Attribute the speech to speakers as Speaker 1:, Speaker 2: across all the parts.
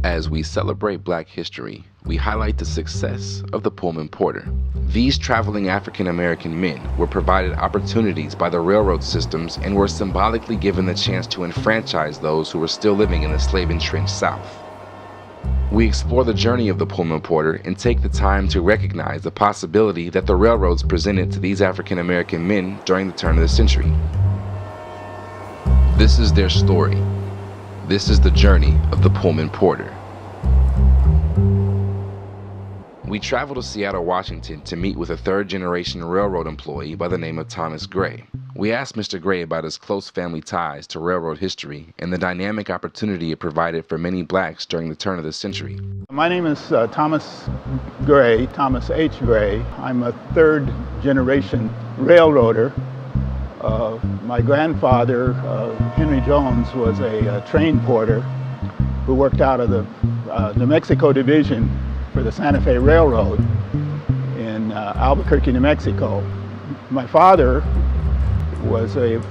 Speaker 1: As we celebrate Black history, we highlight the success of the Pullman Porter. These traveling African American men were provided opportunities by the railroad systems and were symbolically given the chance to enfranchise those who were still living in the slave-entrenched South. We explore the journey of the Pullman Porter and take the time to recognize the possibility that the railroads presented to these African American men during the turn of the century. This is their story. This is the journey of the Pullman Porter. We travel to Seattle, Washington to meet with a third-generation railroad employee by the name of Thomas Gray. We asked Mr. Gray about his close family ties to railroad history and the dynamic opportunity it provided for many blacks during the turn of the century.
Speaker 2: My name is Thomas Gray, Thomas H. Gray. I'm a third-generation railroader. My grandfather, Henry Jones, was a train porter who worked out of the New Mexico Division for the Santa Fe Railroad in Albuquerque, New Mexico. My father was a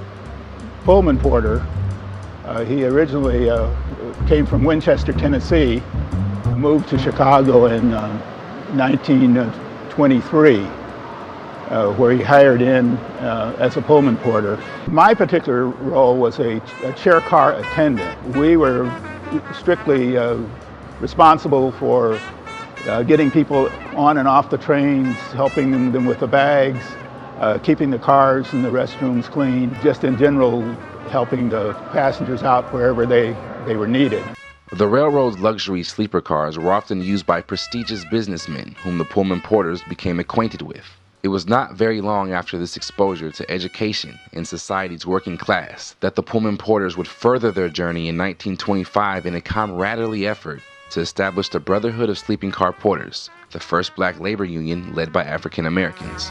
Speaker 2: Pullman porter. He originally came from Winchester, Tennessee, moved to Chicago in 1923, where he hired in as a Pullman porter. My particular role was a chair car attendant. We were strictly responsible for getting people on and off the trains, helping them with the bags, keeping the cars and the restrooms clean, just in general helping the passengers out wherever they were needed.
Speaker 1: The railroad's luxury sleeper cars were often used by prestigious businessmen whom the Pullman Porters became acquainted with. It was not very long after this exposure to education in society's working class that the Pullman Porters would further their journey in 1925 in a camaraderie effort to establish the Brotherhood of Sleeping Car Porters, the first black labor union led by African Americans.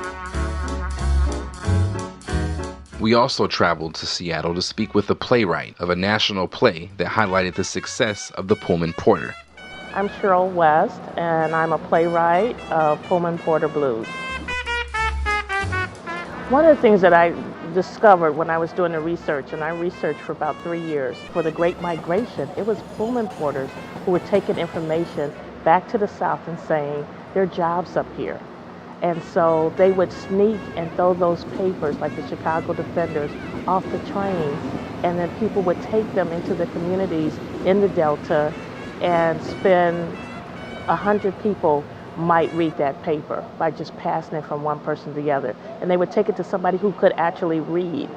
Speaker 1: We also traveled to Seattle to speak with the playwright of a national play that highlighted the success of the Pullman Porter.
Speaker 3: I'm Cheryl West, and I'm a playwright of Pullman Porter Blues. One of the things that I discovered when I was doing the research, and I researched for about 3 years, for the Great Migration, it was Pullman porters who were taking information back to the South and saying, there are jobs up here. And so they would sneak and throw those papers, like the Chicago Defenders, off the trains, and then people would take them into the communities in the Delta and spend 100 people might read that paper by just passing it from one person to the other. And they would take it to somebody who could actually read.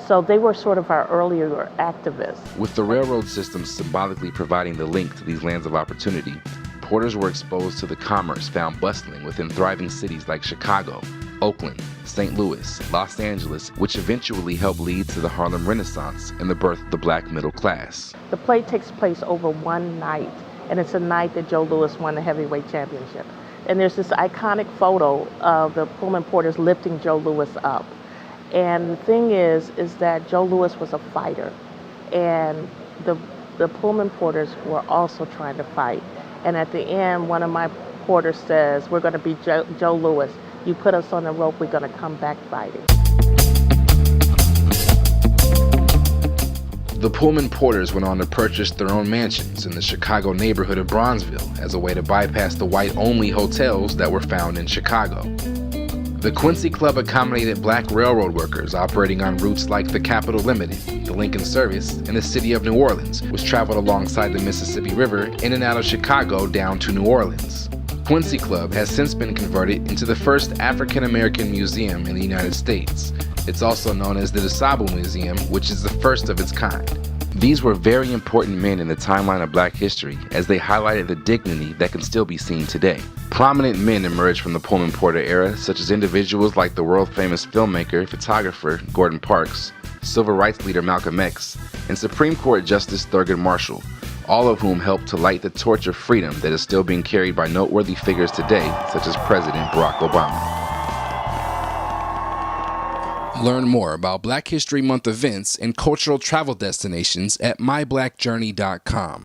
Speaker 3: So they were sort of our earlier activists.
Speaker 1: With the railroad system symbolically providing the link to these lands of opportunity, porters were exposed to the commerce found bustling within thriving cities like Chicago, Oakland, St. Louis, Los Angeles, which eventually helped lead to the Harlem Renaissance and the birth of the black middle class.
Speaker 3: The play takes place over one night, and it's a night that Joe Louis won the heavyweight championship. And there's this iconic photo of the Pullman porters lifting Joe Louis up. And the thing is that Joe Louis was a fighter, and the Pullman porters were also trying to fight. And at the end, one of my porters says, we're gonna be Joe Louis. You put us on the rope, we're gonna come back fighting.
Speaker 1: The Pullman Porters went on to purchase their own mansions in the Chicago neighborhood of Bronzeville as a way to bypass the white-only hotels that were found in Chicago. The Quincy Club accommodated black railroad workers operating on routes like the Capital Limited, the Lincoln Service, and the City of New Orleans, which traveled alongside the Mississippi River in and out of Chicago down to New Orleans. Quincy Club has since been converted into the first African American museum in the United States. It's also known as the DeSable Museum, which is the first of its kind. These were very important men in the timeline of black history as they highlighted the dignity that can still be seen today. Prominent men emerged from the Pullman Porter era, such as individuals like the world-famous filmmaker, photographer Gordon Parks, civil rights leader Malcolm X, and Supreme Court Justice Thurgood Marshall, all of whom helped to light the torch of freedom that is still being carried by noteworthy figures today, such as President Barack Obama. Learn more about Black History Month events and cultural travel destinations at myblackjourney.com.